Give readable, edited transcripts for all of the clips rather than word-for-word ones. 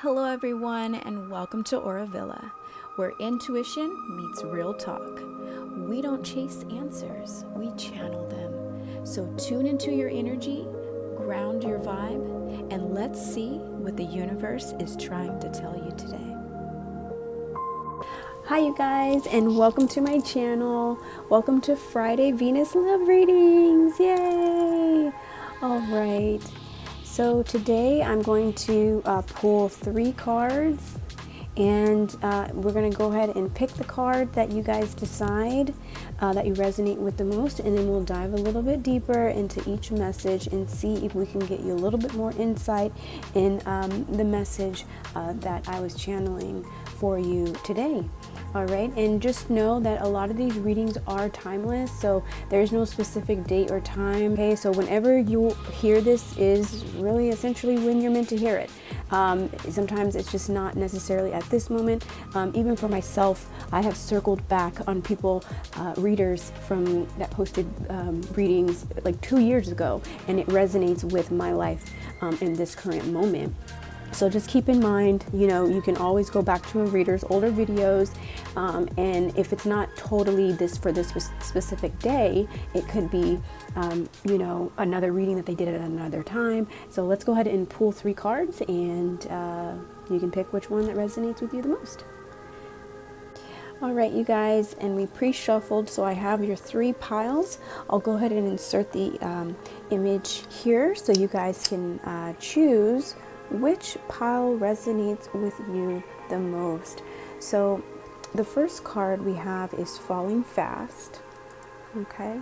Hello, everyone, and welcome to Aura Villa, where intuition meets real talk. We don't chase answers, we channel them. So tune into your energy, ground your vibe, and let's see what the universe is trying to tell you today. Hi, you guys, and welcome to my channel. Welcome to Friday Venus Love Readings. Yay! All right. So today I'm going to pull 3 cards, and we're going to go ahead and pick the card that you guys decide that you resonate with the most, and then we'll dive a little bit deeper into each message and see if we can get you a little bit more insight in the message that I was channeling for you today. All right, and just know that a lot of these readings are timeless, so there's no specific date or time. Okay, so whenever you hear this is really essentially when you're meant to hear it. Sometimes it's just not necessarily at this moment. Even for myself, I have circled back on people, readers from that posted readings like 2 years ago, and it resonates with my life in this current moment. So just keep in mind, you can always go back to a reader's older videos, and if it's not totally this for this specific day, it could be, another reading that they did at another time. So let's go ahead and pull 3 cards, and you can pick which one that resonates with you the most. All right, you guys, and we pre-shuffled, so I have your 3 piles. I'll go ahead and insert the image here so you guys can choose which pile resonates with you the most. So the first card we have is Falling Fast. Okay.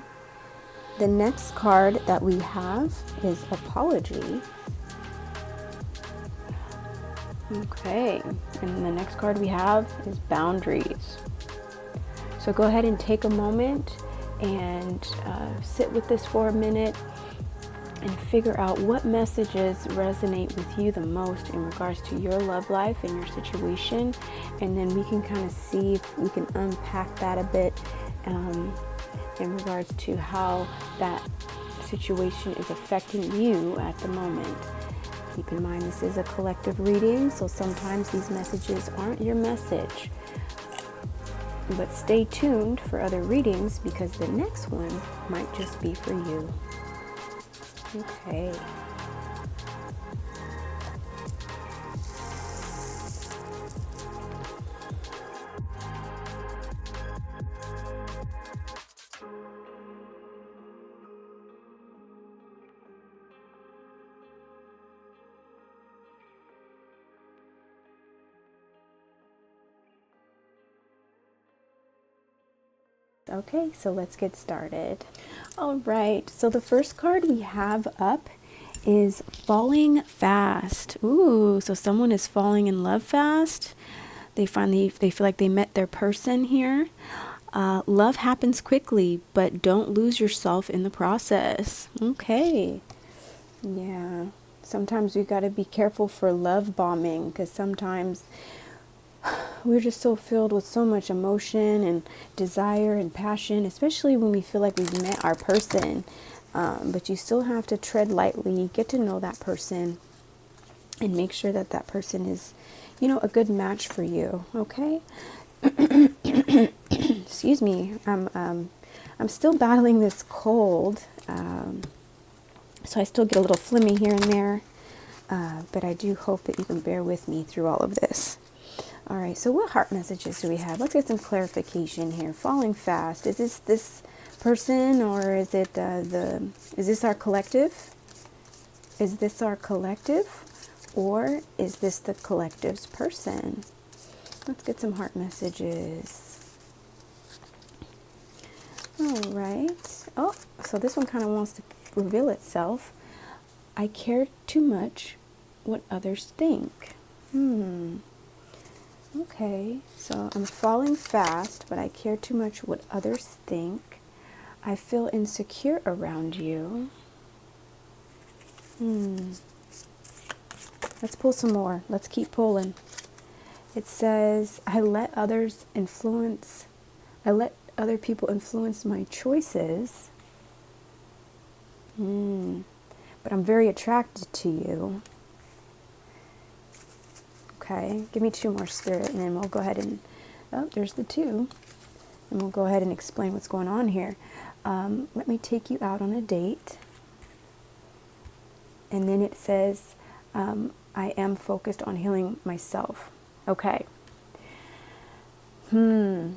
The next card that we have is Apology. Okay. And the next card we have is Boundaries. So go ahead and take a moment and sit with this for a minute and figure out what messages resonate with you the most in regards to your love life and your situation, and then we can kind of see if we can unpack that a bit in regards to how that situation is affecting you at the moment. Keep in mind, this is a collective reading, so sometimes these messages aren't your message, but stay tuned for other readings because the next one might just be for you. Okay. Okay, so let's get started. All right, so the first card we have up is Falling Fast. Ooh, so someone is falling in love fast. They feel like they met their person here. Love happens quickly, but don't lose yourself in the process. Okay. Yeah. Sometimes we got to be careful for love bombing, because sometimes we're just so filled with so much emotion and desire and passion, especially when we feel like we've met our person. But you still have to tread lightly, get to know that person, and make sure that that person is, a good match for you. Okay. Excuse me. I'm still battling this cold, so I still get a little phlegmy here and there. But I do hope that you can bear with me through all of this. All right, so what heart messages do we have? Let's get some clarification here. Falling fast. Is this person, or is it is this our collective? Is this our collective, or is this the collective's person? Let's get some heart messages. All right. Oh, so this one kind of wants to reveal itself. I care too much what others think. Okay, so I'm falling fast, but I care too much what others think. I feel insecure around you. Let's pull some more. Let's keep pulling. It says, I let other people influence my choices. But I'm very attracted to you. Okay, give me 2 more, Spirit, and then we'll go ahead and, oh, there's the 2. And we'll go ahead and explain what's going on here. Let me take you out on a date. And then it says, I am focused on healing myself. Okay. So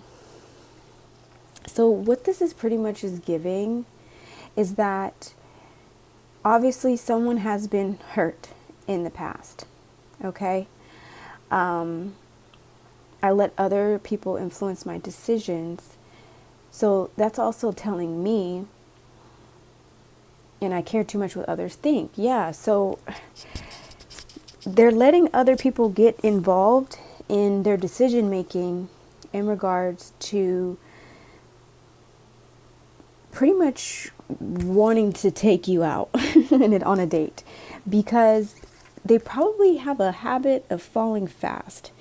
what this is pretty much is giving is that obviously someone has been hurt in the past. Okay. I let other people influence my decisions. So that's also telling me, and I care too much what others think. Yeah, so they're letting other people get involved in their decision making in regards to pretty much wanting to take you out on a date, because they probably have a habit of falling fast.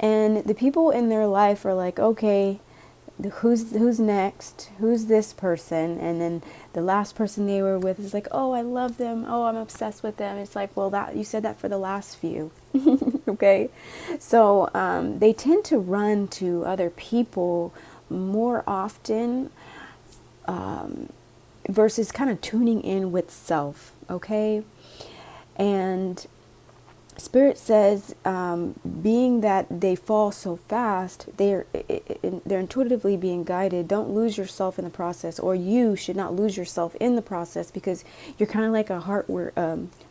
And the people in their life are like, okay, who's next? Who's this person? And then the last person they were with is like, oh, I love them. Oh, I'm obsessed with them. It's like, well, that you said that for the last few. Okay. So they tend to run to other people more often versus kind of tuning in with self. Okay. And Spirit says, being that they fall so fast, they're intuitively being guided. Don't lose yourself in the process, or you should not lose yourself in the process, because you're kind of like a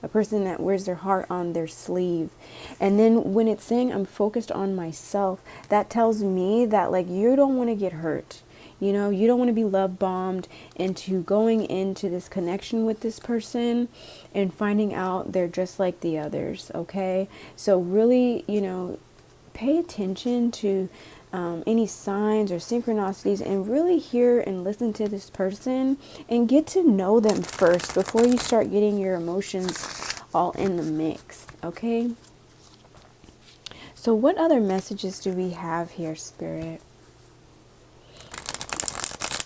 person that wears their heart on their sleeve. And then when it's saying I'm focused on myself, that tells me that like you don't want to get hurt. You know, you don't want to be love bombed into going into this connection with this person and finding out they're just like the others. Okay. So really, you know, pay attention to any signs or synchronicities, and really hear and listen to this person and get to know them first before you start getting your emotions all in the mix. Okay. So what other messages do we have here, Spirit?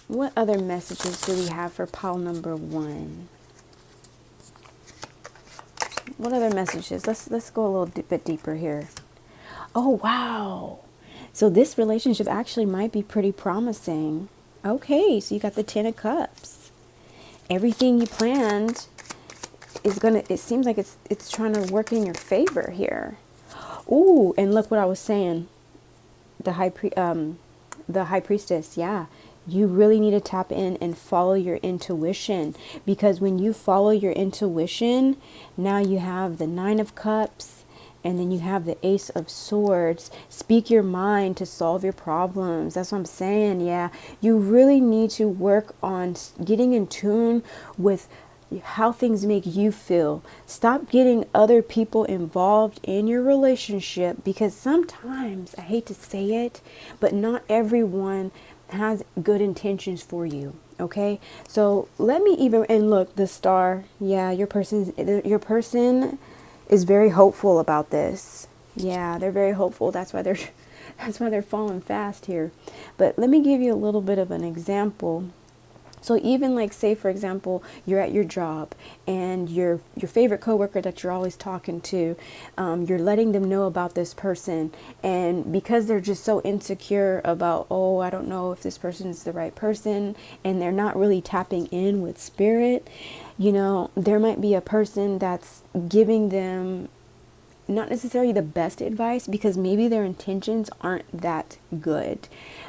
What other messages do we have for pile number 1? What other messages? Let's go a little bit deeper here. Oh, wow. So this relationship actually might be pretty promising. Okay, so you got the 10 of Cups. Everything you planned is it seems like it's trying to work in your favor here. Ooh, and look what I was saying. The High Priestess, yeah. You really need to tap in and follow your intuition, because when you follow your intuition, now you have the 9 of Cups, and then you have the Ace of Swords. Speak your mind to solve your problems. That's what I'm saying. Yeah, you really need to work on getting in tune with how things make you feel. Stop getting other people involved in your relationship, because sometimes, I hate to say it, but not everyone has good intentions for you. Okay, so let me even, and look, the Star. Yeah, your person is very hopeful about this. Yeah, they're very hopeful. That's why they're falling fast here. But let me give you a little bit of an example. So even like, say for example, you're at your job and your favorite coworker that you're always talking to, you're letting them know about this person, and because they're just so insecure about, oh, I don't know if this person is the right person, and they're not really tapping in with Spirit, you know, there might be a person that's giving them not necessarily the best advice, because maybe their intentions aren't that good.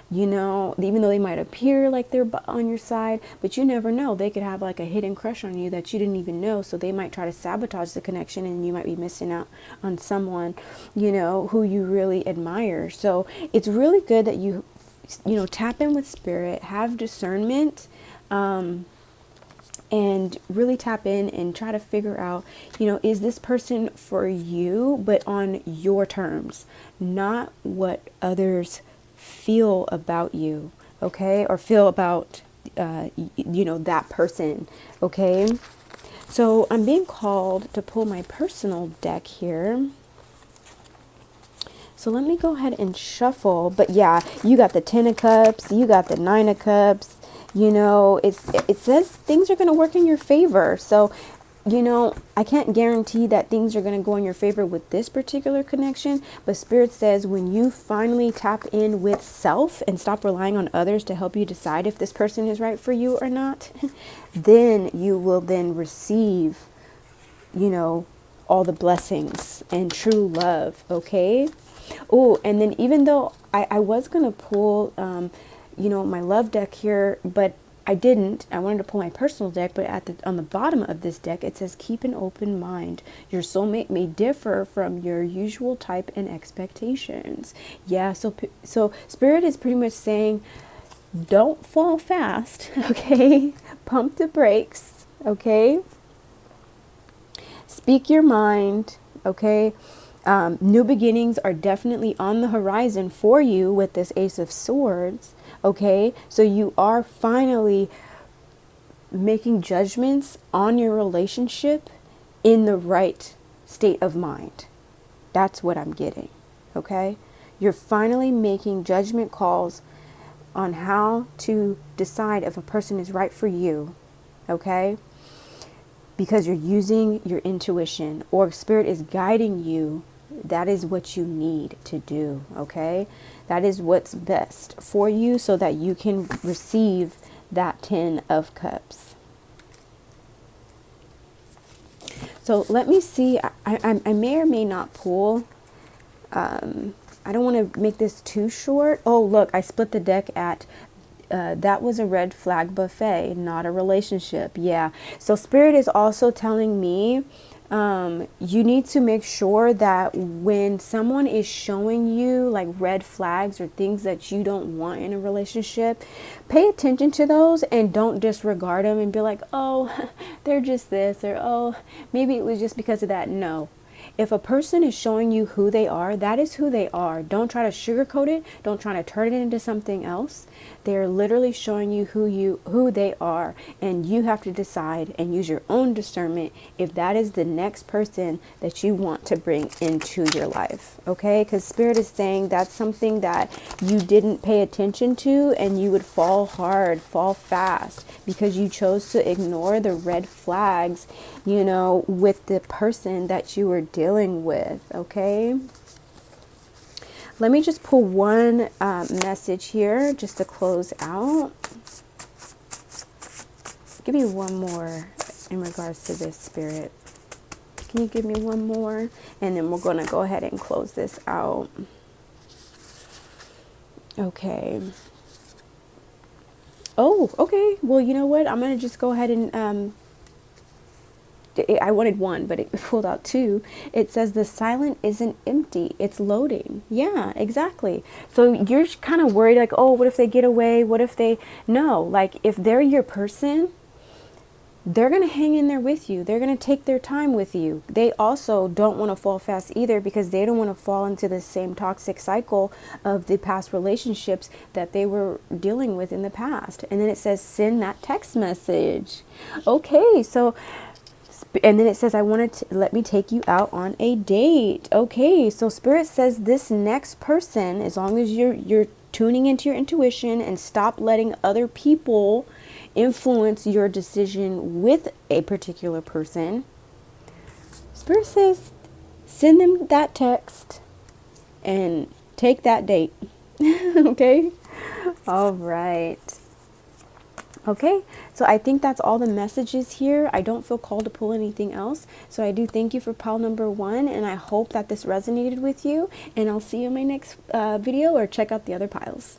You know, even though they might appear like they're on your side, but you never know. They could have like a hidden crush on you that you didn't even know. So they might try to sabotage the connection, and you might be missing out on someone, you know, who you really admire. So it's really good that you tap in with Spirit, have discernment, and really tap in and try to figure out, you know, is this person for you, but on your terms, not what others feel about you, okay, or feel about that person. Okay, so I'm being called to pull my personal deck here, so let me go ahead and shuffle. But yeah, you got the 10 of Cups, you got the 9 of Cups. You know, it says things are going to work in your favor. So I can't guarantee that things are going to go in your favor with this particular connection, but Spirit says when you finally tap in with self and stop relying on others to help you decide if this person is right for you or not, then you will then receive, all the blessings and true love. Okay. Oh, and then even though I was going to pull, my love deck here, but I didn't. I wanted to pull my personal deck, but on the bottom of this deck, it says, keep an open mind. Your soulmate may differ from your usual type and expectations. Yeah. So Spirit is pretty much saying, don't fall fast. Okay. Pump the brakes. Okay. Speak your mind. Okay. New beginnings are definitely on the horizon for you with this Ace of Swords. Okay, so you are finally making judgments on your relationship in the right state of mind. That's what I'm getting. Okay, you're finally making judgment calls on how to decide if a person is right for you. Okay, because you're using your intuition, or Spirit is guiding you. That is what you need to do. Okay, that is what's best for you so that you can receive that 10 of Cups. So let me see. I may or may not pull. I don't want to make this too short. Oh, look, I split the deck at that was a red flag buffet, not a relationship. Yeah. So Spirit is also telling me you need to make sure that when someone is showing you like red flags or things that you don't want in a relationship, pay attention to those and don't disregard them and be like, oh, they're just this, or oh, maybe it was just because of that. No. If a person is showing you who they are, that is who they are. Don't try to sugarcoat it. Don't try to turn it into something else. They're literally showing you who they are, and you have to decide and use your own discernment if that is the next person that you want to bring into your life. Okay? Because Spirit is saying that's something that you didn't pay attention to, and you would fall hard, fall fast, because you chose to ignore the red flags, with the person that you were dealing with. Okay? Let me just pull one message here just to close out. Give me one more in regards to this, Spirit. Can you give me one more? And then we're going to go ahead and close this out. Okay. Oh, okay. Well, you know what? I'm going to just go ahead and I wanted one, but it pulled out two. It says the silent isn't empty, it's loading. Yeah, exactly. So you're kind of worried like, oh, what if they get away? What if they, no, like if they're your person, they're going to hang in there with you. They're going to take their time with you. They also don't want to fall fast either, because they don't want to fall into the same toxic cycle of the past relationships that they were dealing with in the past. And then it says, send that text message. Okay, so and then it says, I wanted to let me take you out on a date. Okay, so Spirit says this next person, as long as you're tuning into your intuition and stop letting other people influence your decision with a particular person, Spirit says send them that text and take that date. Okay? All right. Okay, so I think that's all the messages here. I don't feel called to pull anything else. So I do thank you for pile number 1, and I hope that this resonated with you. And I'll see you in my next video, or check out the other piles.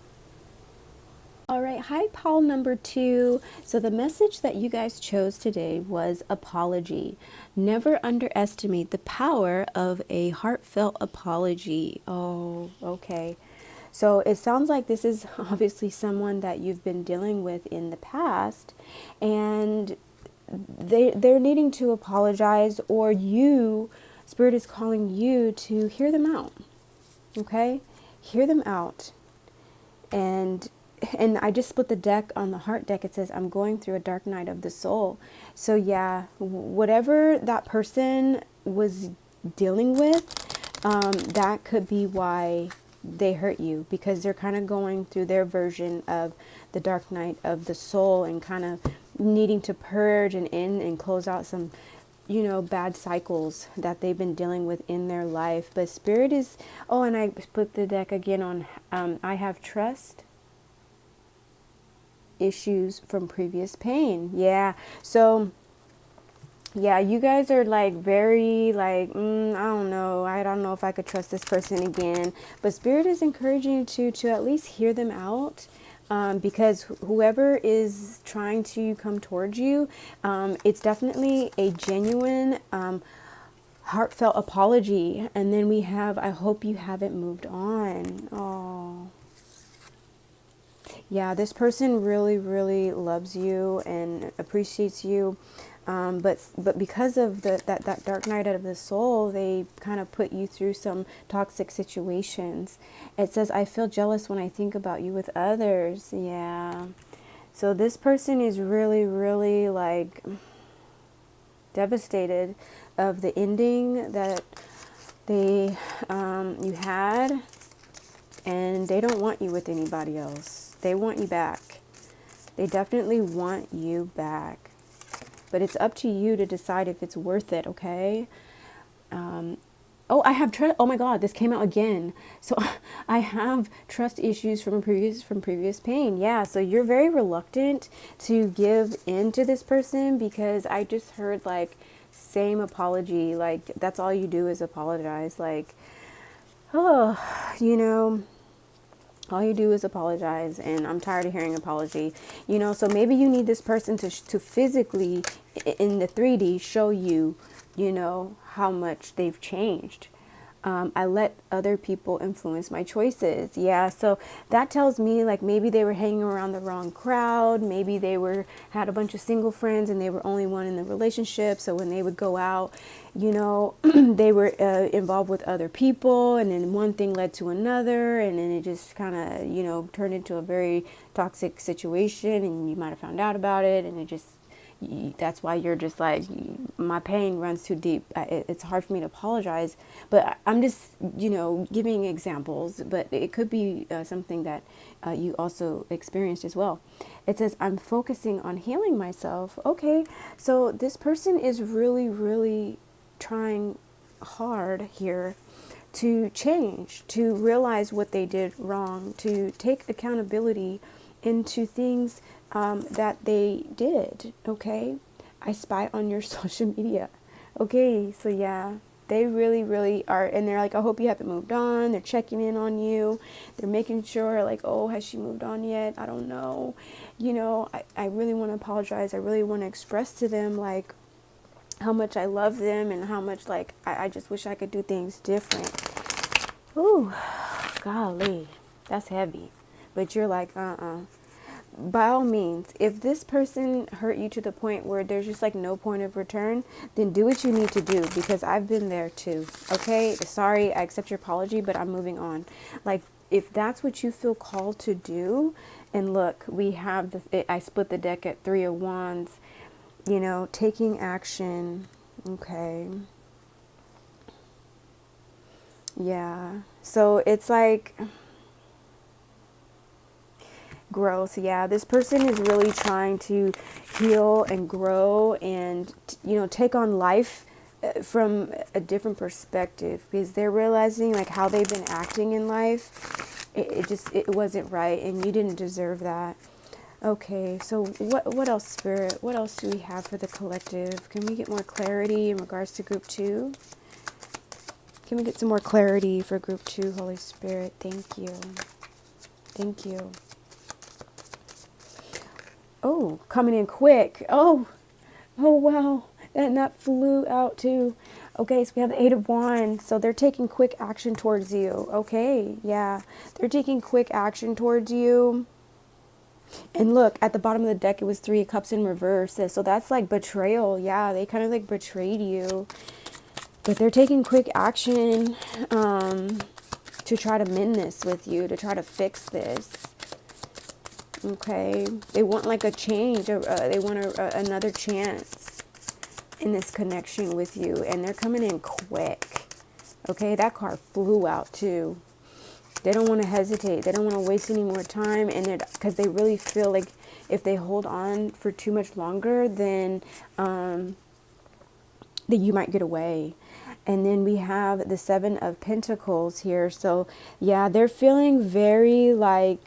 All right, hi pile number 2. So the message that you guys chose today was apology. Never underestimate the power of a heartfelt apology. Oh, okay. So it sounds like this is obviously someone that you've been dealing with in the past, and they're needing to apologize, or you, Spirit is calling you to hear them out. Okay? Hear them out. And I just split the deck on the heart deck. It says, I'm going through a dark night of the soul. So yeah, whatever that person was dealing with, that could be why they hurt you, because they're kind of going through their version of the dark night of the soul and kind of needing to purge and end and close out some bad cycles that they've been dealing with in their life. But Spirit is, oh, and I split the deck again on, I have trust issues from previous pain. Yeah. So, yeah, you guys are like very like, I don't know. I don't know if I could trust this person again. But Spirit is encouraging you to at least hear them out. Because whoever is trying to come towards you, it's definitely a genuine, heartfelt apology. And then we have, I hope you haven't moved on. Oh, yeah, this person really, really loves you and appreciates you. But because of that dark night of the soul, they kind of put you through some toxic situations. It says, I feel jealous when I think about you with others. Yeah. So this person is really, really like devastated of the ending that they you had, and they don't want you with anybody else. They want you back. They definitely want you back. But it's up to you to decide if it's worth it, okay? Oh, I have trust. Oh my God, this came out again. So I have trust issues from previous pain. Yeah, so you're very reluctant to give in to this person because I just heard like same apology. Like that's all you do is apologize. Like, oh, all you do is apologize, and I'm tired of hearing apology. So maybe you need this person to physically in the 3D show you, how much they've changed. I let other people influence my choices. Yeah, so that tells me like maybe they were hanging around the wrong crowd. Maybe they had a bunch of single friends and they were only one in the relationship. So when they would go out, they were involved with other people, and then one thing led to another, and then it just kind of, turned into a very toxic situation, and you might have found out about it, and it just that's why you're just like, my pain runs too deep. It's hard for me to apologize, but I'm just, giving examples, but it could be something that you also experienced as well. It says, I'm focusing on healing myself. Okay, so this person is really, really trying hard here to change, to realize what they did wrong, to take accountability into things that they did. Okay, I spy on your social media. Okay, so yeah, they really, really are, and they're like, I hope you haven't moved on. They're checking in on you. They're making sure, like, oh, has she moved on yet? I don't know. I really want to apologize. I really want to express to them, like, how much I love them and how much, like, I just wish I could do things different. Ooh, golly, that's heavy. But you're like, by all means, if this person hurt you to the point where there's just like no point of return, then do what you need to do, because I've been there too. Okay, sorry, I accept your apology, but I'm moving on. Like, if that's what you feel called to do, and look, we have I split the deck at 3 of Wands, taking action. Okay. Yeah. So it's like growth. Yeah, this person is really trying to heal and grow and take on life from a different perspective, because they're realizing like how they've been acting in life. It wasn't right, and you didn't deserve that. Okay, so what else, Spirit? What else do we have for the collective? Can we get more clarity in regards to group 2? Can we get some more clarity for group 2, Holy Spirit? Thank you. Thank you. Oh, coming in quick. Oh, wow. And that flew out too. Okay, so we have the 8 of Wands. So they're taking quick action towards you. Okay, yeah. They're taking quick action towards you. And look, at the bottom of the deck, it was 3 of Cups in reverse. So that's like betrayal. Yeah, they kind of like betrayed you. But they're taking quick action to try to mend this with you, to try to fix this. Okay, they want like a change. They want another chance in this connection with you, and they're coming in quick. Okay, that card flew out too. They don't want to hesitate. They don't want to waste any more time, and because they really feel like if they hold on for too much longer, then that you might get away. And then we have the Seven of Pentacles here. So yeah, they're feeling very like,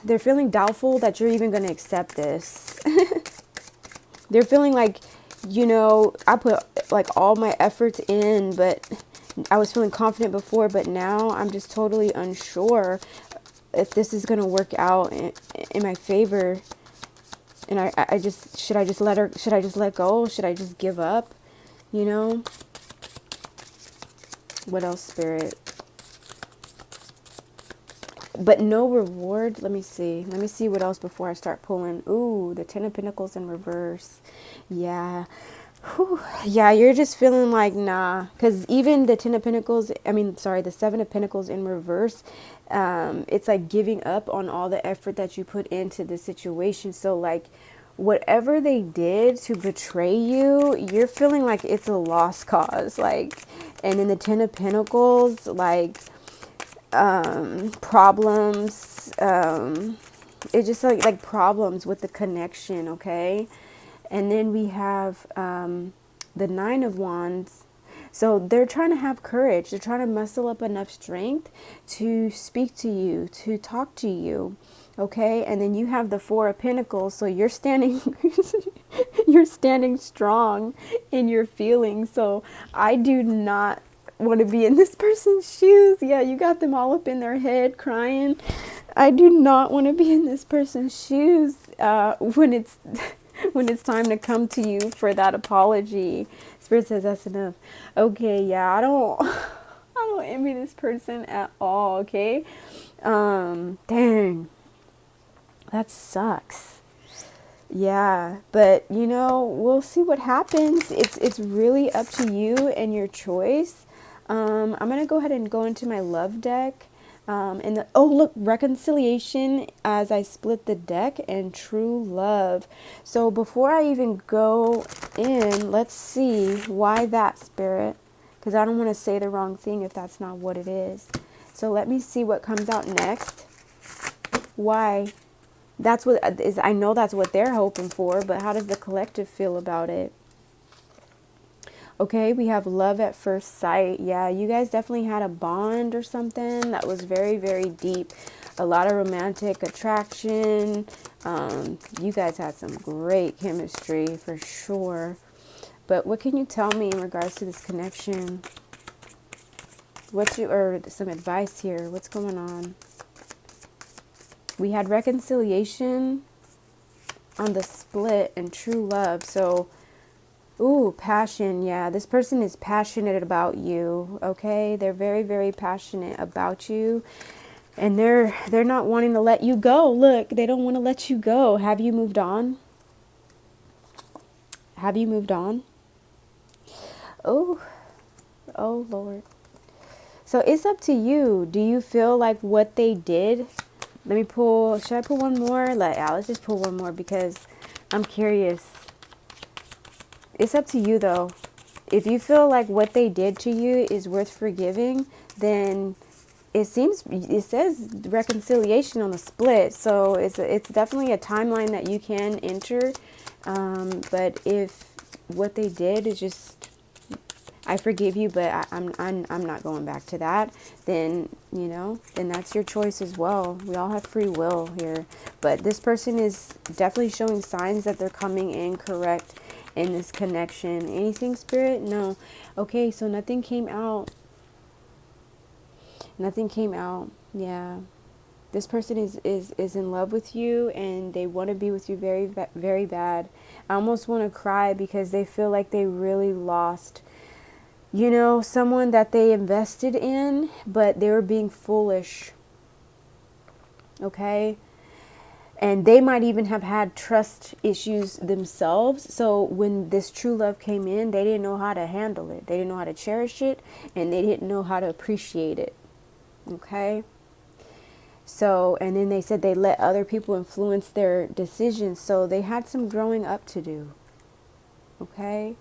they're feeling doubtful that you're even going to accept this. They're feeling like, I put like all my efforts in, but I was feeling confident before, but now I'm just totally unsure if this is going to work out in my favor. And I just, should I just let go? Should I just give up? What else, Spirit? But no reward. Let me see what else before I start pulling. Ooh, the Ten of Pentacles in reverse. Yeah. Whew. Yeah, you're just feeling like, nah. Because even the the Seven of Pentacles in reverse, it's like giving up on all the effort that you put into the situation. So like, whatever they did to betray you, you're feeling like it's a lost cause. Like, and in the Ten of Pentacles, like, problems, it's just like problems with the connection. Okay. And then we have the Nine of Wands. So they're trying to have courage. They're trying to muscle up enough strength to speak to you, to talk to you. Okay. And then you have the Four of Pentacles. So you're standing, you're standing strong in your feelings. So I do not want to be in this person's shoes. Yeah, you got them all up in their head crying. I do not want to be in this person's shoes when it's when it's time to come to you for that apology. Spirit says that's enough. Okay, yeah, I don't I don't envy this person at all. Okay, dang, that sucks. Yeah, but we'll see what happens. It's really up to you and your choice. I'm gonna go ahead and go into my love deck. Oh look, reconciliation as I split the deck, and true love. So before I even go in, let's see why that, Spirit, because I don't want to say the wrong thing if that's not what it is. So let me see what comes out next. Why? That's what is. I know that's what they're hoping for, but how does the collective feel about it? Okay, we have love at first sight. Yeah, you guys definitely had a bond or something that was very, very deep. A lot of romantic attraction. You guys had some great chemistry for sure. But what can you tell me in regards to this connection? Or some advice here? What's going on? We had reconciliation on the split and true love. So, ooh, passion. Yeah, this person is passionate about you. Okay, they're very, very passionate about you, and they're not wanting to let you go. Look, they don't want to let you go. Have you moved on? Have you moved on? Oh, oh Lord. So it's up to you. Do you feel like what they did? Let me pull. Should I pull one more? Let's just pull one more because I'm curious. It's up to you though. If you feel like what they did to you is worth forgiving, then it says reconciliation on the split. So it's definitely a timeline that you can enter. But if what they did is just, I forgive you, but I'm not going back to that, then, then that's your choice as well. We all have free will here. But this person is definitely showing signs that they're coming in correct in this connection. Anything, Spirit? No. Okay, so nothing came out. Nothing came out. Yeah. This person is in love with you, and they want to be with you very, very bad. I almost want to cry because they feel like they really lost, someone that they invested in, but they were being foolish. Okay? And they might even have had trust issues themselves. So when this true love came in, they didn't know how to handle it. They didn't know how to cherish it, and they didn't know how to appreciate it. Okay? So, and then they said they let other people influence their decisions. So they had some growing up to do. Okay?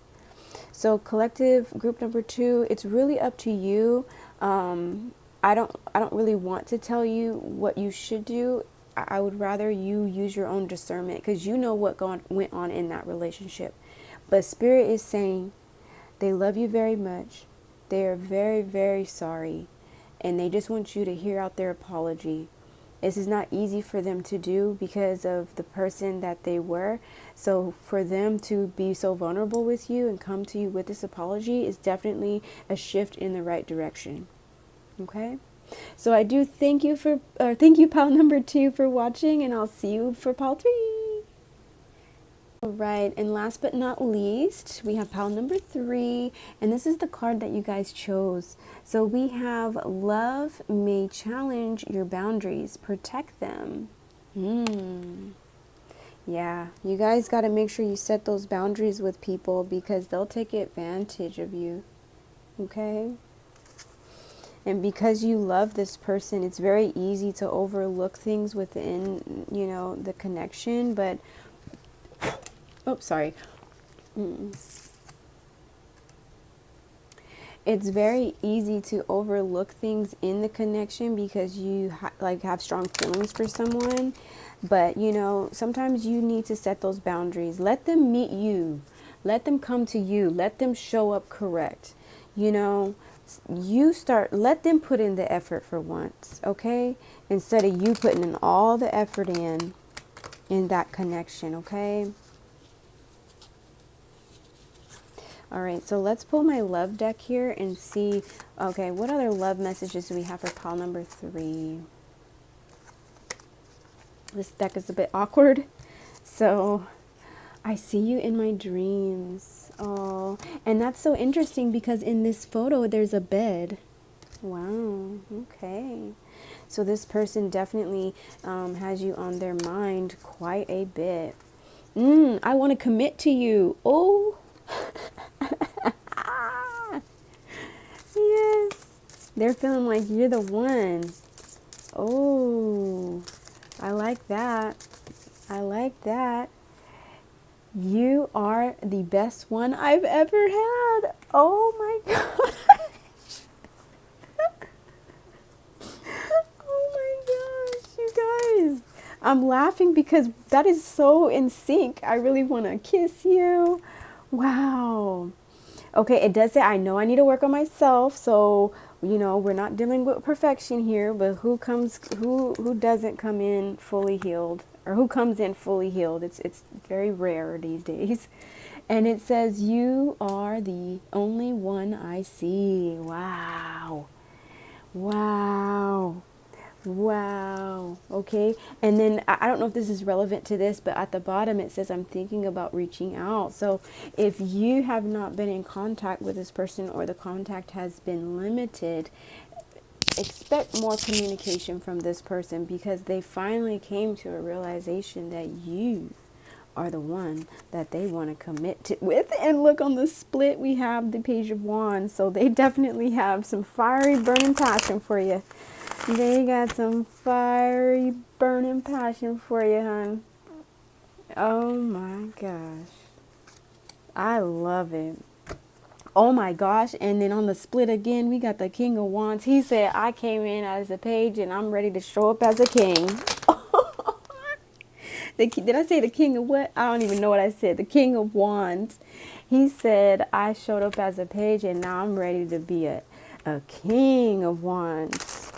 So collective group number 2, it's really up to you. I don't really want to tell you what you should do. I would rather you use your own discernment, because you know what went on in that relationship. But Spirit is saying they love you very much. They are very, very sorry. And they just want you to hear out their apology. This is not easy for them to do because of the person that they were. So for them to be so vulnerable with you and come to you with this apology is definitely a shift in the right direction. Okay? So I do thank you pile number 2 for watching, and I'll see you for pile 3. All right, and last but not least, we have pile number 3, and this is the card that you guys chose. So we have love may challenge your boundaries, protect them. Yeah, you guys got to make sure you set those boundaries with people because they'll take advantage of you. Okay? And because you love this person, it's very easy to overlook things within, the connection, but oops, sorry. It's very easy to overlook things in the connection because you have strong feelings for someone. But, sometimes you need to set those boundaries. Let them meet you. Let them come to you. Let them show up correct. Let them put in the effort for once, okay? Instead of you putting in all the effort in that connection, okay? All right, so let's pull my love deck here and see, okay, what other love messages do we have for pile number 3? This deck is a bit awkward. So, I see you in my dreams. Oh, and that's so interesting because in this photo, there's a bed. Wow, okay. So this person definitely has you on their mind quite a bit. I want to commit to you. Oh, yes. They're feeling like you're the one. Oh, I like that. I like that. You are the best one I've ever had. Oh my gosh. Oh my gosh, you guys. I'm laughing because that is so in sync. I really want to kiss you. Wow. Okay, it does say I know I need to work on myself, so we're not dealing with perfection here, but who doesn't come in fully healed, or who comes in fully healed? It's very rare these days. And it says you are the only one I see. Wow. Wow. Wow. Okay. And then I don't know if this is relevant to this, but at the bottom it says I'm thinking about reaching out. So if you have not been in contact with this person or the contact has been limited, expect more communication from this person because they finally came to a realization that you are the one that they want to commit to with. And look, on the split we have the Page of Wands, so they definitely have some fiery burning passion for you. They got some fiery burning passion for you, hon. Oh my gosh, I love it. Oh my gosh. And then on the split again, we got the King of Wands. He said, I came in as a page and I'm ready to show up as a king. Did I say the King of what? I don't even know what I said. The King of Wands. He said, I showed up as a page and now I'm ready to be a King of Wands.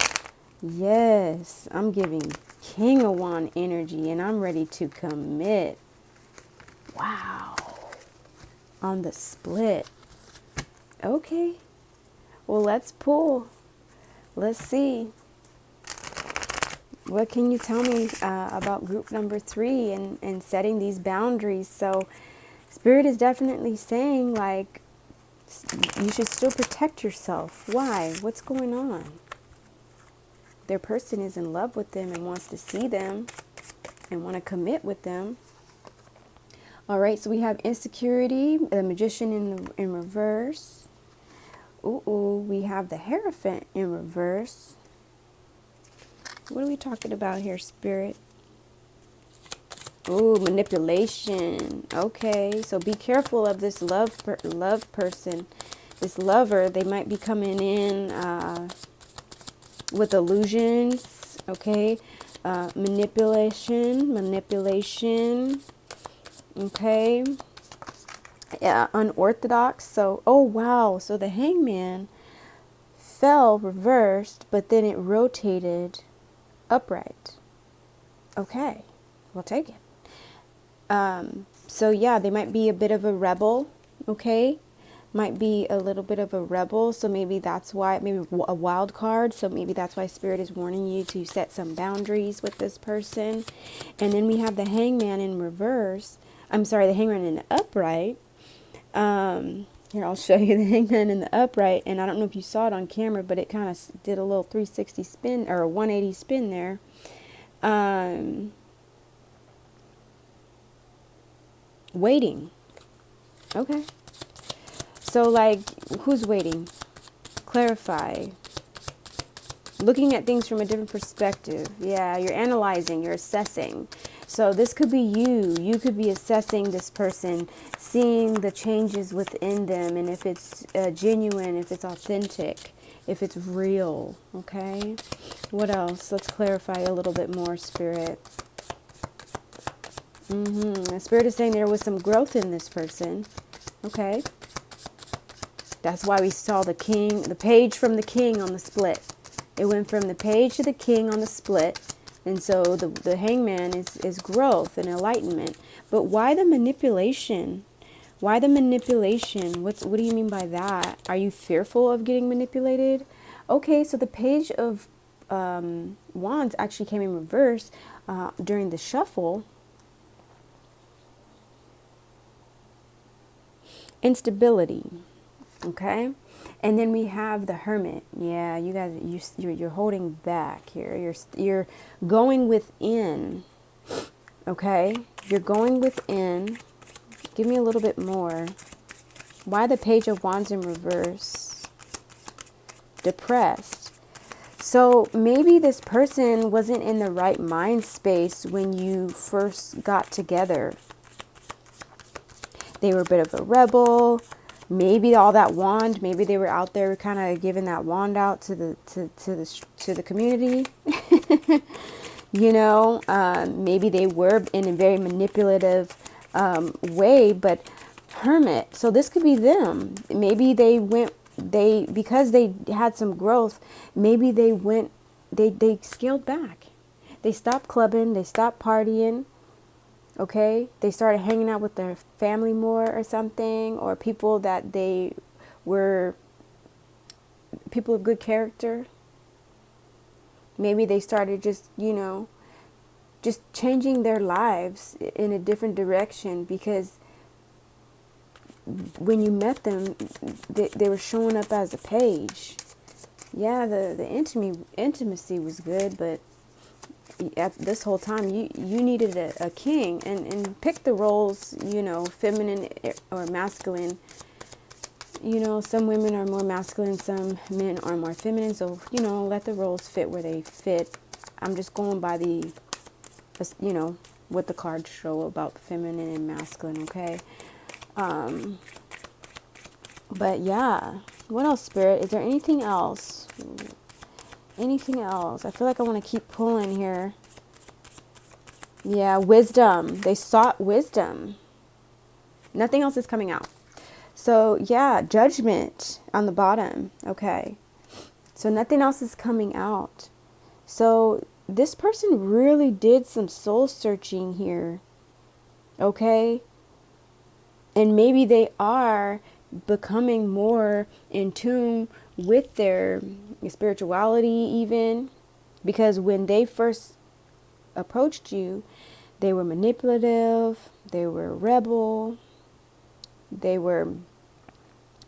Yes, I'm giving King of Wands energy and I'm ready to commit. Wow. On the split. Okay. Well, let's pull. Let's see. What can you tell me about group number 3 and setting these boundaries? So Spirit is definitely saying, like, you should still protect yourself. Why? What's going on? Their person is in love with them and wants to see them and want to commit with them. All right, so we have insecurity, the Magician in reverse. Ooh, we have the Hierophant in reverse. What are we talking about here, Spirit? Ooh, manipulation. Okay, so be careful of this love person. This lover, they might be coming in with illusions. Okay, manipulation. Okay. unorthodox. So, oh wow. So the hangman fell reversed, but then it rotated upright. Okay, we'll take it. So yeah, they might be a bit of a rebel. Okay, might be a little bit of a rebel. So maybe that's why, maybe a wild card. So maybe that's why Spirit is warning you to set some boundaries with this person. And then we have the hangman in reverse. I'm sorry, the hangman in the upright. Here, I'll show you the hangman in the upright. And I don't know if you saw it on camera, but it kind of did a little 360 spin or a 180 spin there. Waiting. Okay. So, like, who's waiting? Clarify. Looking at things from a different perspective. Yeah, you're analyzing, you're assessing. So this could be you. You could be assessing this person, seeing the changes within them, and if it's genuine, if it's authentic, if it's real. Okay? What else? Let's clarify a little bit more, Spirit. The Spirit is saying there was some growth in this person. Okay? That's why we saw the king, the page from the king on the split. It went from the page to the king on the split. And so the hangman is growth and enlightenment. But why the manipulation? Why the manipulation? What do you mean by that? Are you fearful of getting manipulated? Okay, so the page of wands actually came in reverse during the shuffle. Instability. Okay, and then we have the hermit. Yeah, you guys, you're holding back here. You're going within. Okay, you're going within. Give me a little bit more. Why the page of wands in reverse? Depressed. So maybe this person wasn't in the right mind space when you first got together. They were a bit of a rebel. Maybe all that wand, maybe they were out there kind of giving that wand out to the community. You know, maybe they were in a very manipulative way, but hermit. So this could be them. Maybe because they had some growth, maybe they scaled back. They stopped clubbing, they stopped partying. Okay, they started hanging out with their family more or something, or people that they were people of good character. Maybe they started just changing their lives in a different direction, because when you met them, they were showing up as a page. Yeah, the intimacy was good, but at this whole time you needed a king, and pick the roles, feminine or masculine. Some women are more masculine, some men are more feminine, so let the roles fit where they fit. I'm just going by the what the cards show about feminine and masculine. Okay. But yeah, what else, Spirit? Is there anything else? Anything else? I feel like I want to keep pulling here. Yeah, wisdom. They sought wisdom. Nothing else is coming out. So yeah, judgment on the bottom. Okay. So nothing else is coming out. So this person really did some soul searching here. Okay. And maybe they are becoming more in tune with their spirituality even, because when they first approached you, they were manipulative, they were rebel, they were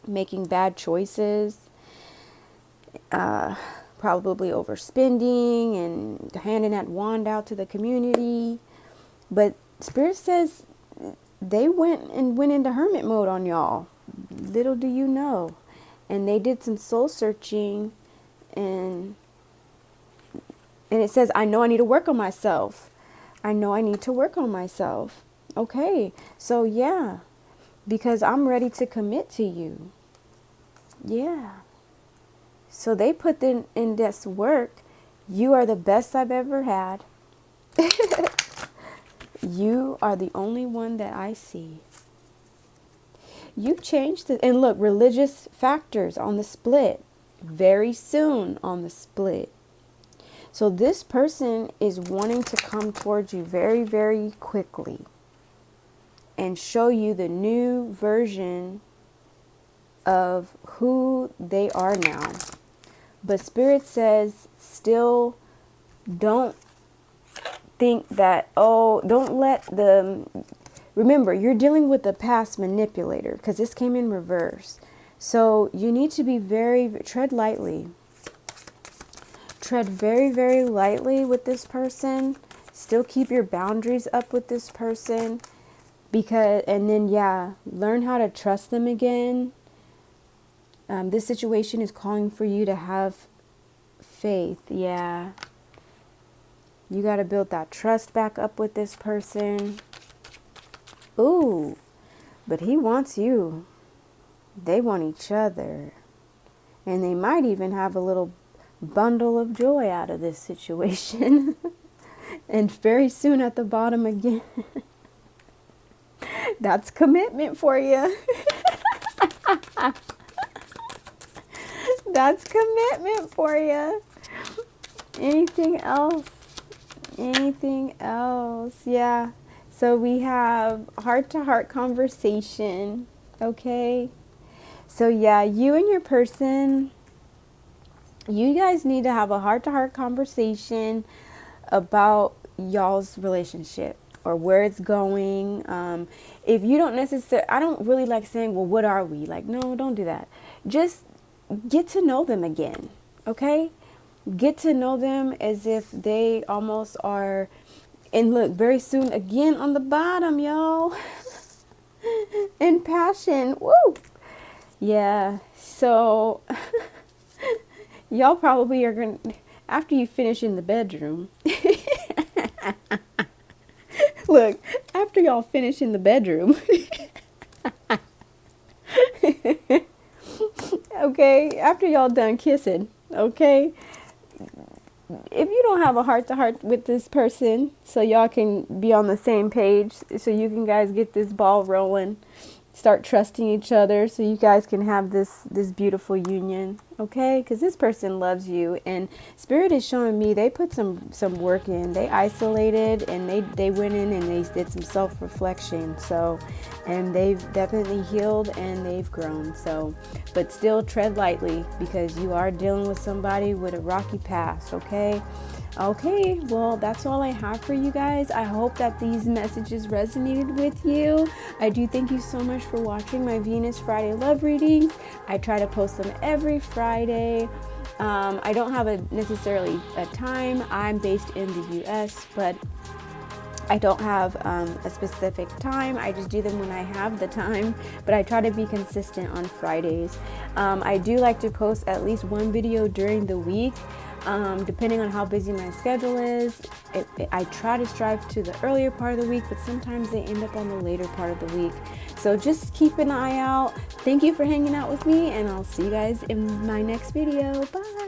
making bad choices, probably overspending and handing that wand out to the community. But Spirit says they went into hermit mode on y'all. Little do you know. And they did some soul searching, and it says, I know I need to work on myself. I know I need to work on myself. Okay, so yeah, because I'm ready to commit to you. Yeah. So they put in this work. You are the best I've ever had. You are the only one that I see. You changed it. And look, religious factors on the split. Very soon on the split. So this person is wanting to come towards you very, very quickly and show you the new version of who they are now. But Spirit says still don't think that, oh, don't let the, remember, you're dealing with the past manipulator because this came in reverse. So you need to be tread lightly. Tread very, very lightly with this person. Still keep your boundaries up with this person. And then, yeah, learn how to trust them again. This situation is calling for you to have faith. Yeah. You got to build that trust back up with this person. Ooh, but he wants you. They want each other. And they might even have a little bundle of joy out of this situation. And very soon at the bottom again. That's commitment for you. That's commitment for you. Anything else? Anything else? Yeah. So we have heart-to-heart conversation. Okay. So yeah, you and your person, you guys need to have a heart-to-heart conversation about y'all's relationship or where it's going. If you don't necessarily, I don't really like saying, well, what are we? Like, no, don't do that. Just get to know them again. Okay. Get to know them as if they almost are. And look, very soon again on the bottom, y'all. In passion. Woo. Yeah. So y'all probably are going to, after you finish in the bedroom. Look, after y'all finish in the bedroom. Okay. After y'all done kissing. Okay. If you don't have a heart-to-heart with this person, so y'all can be on the same page, so you can guys get this ball rolling, start trusting each other, so you guys can have this beautiful union, okay? Because this person loves you, and Spirit is showing me they put some work in. They isolated, and they went in and they did some self-reflection. So, and they've definitely healed and they've grown. So, but still tread lightly because you are dealing with somebody with a rocky past, okay? Okay, well, that's all I have for you guys. I hope that these messages resonated with you. I do thank you so much for watching my Venus Friday love readings. I try to post them every Friday. I don't have necessarily a time. I'm based in the US, but I don't have a specific time. I just do them when I have the time, but I try to be consistent on Fridays. I do like to post at least one video during the week. Depending on how busy my schedule is, I try to strive to the earlier part of the week, but sometimes they end up on the later part of the week. So just keep an eye out. Thank you for hanging out with me, and I'll see you guys in my next video. Bye.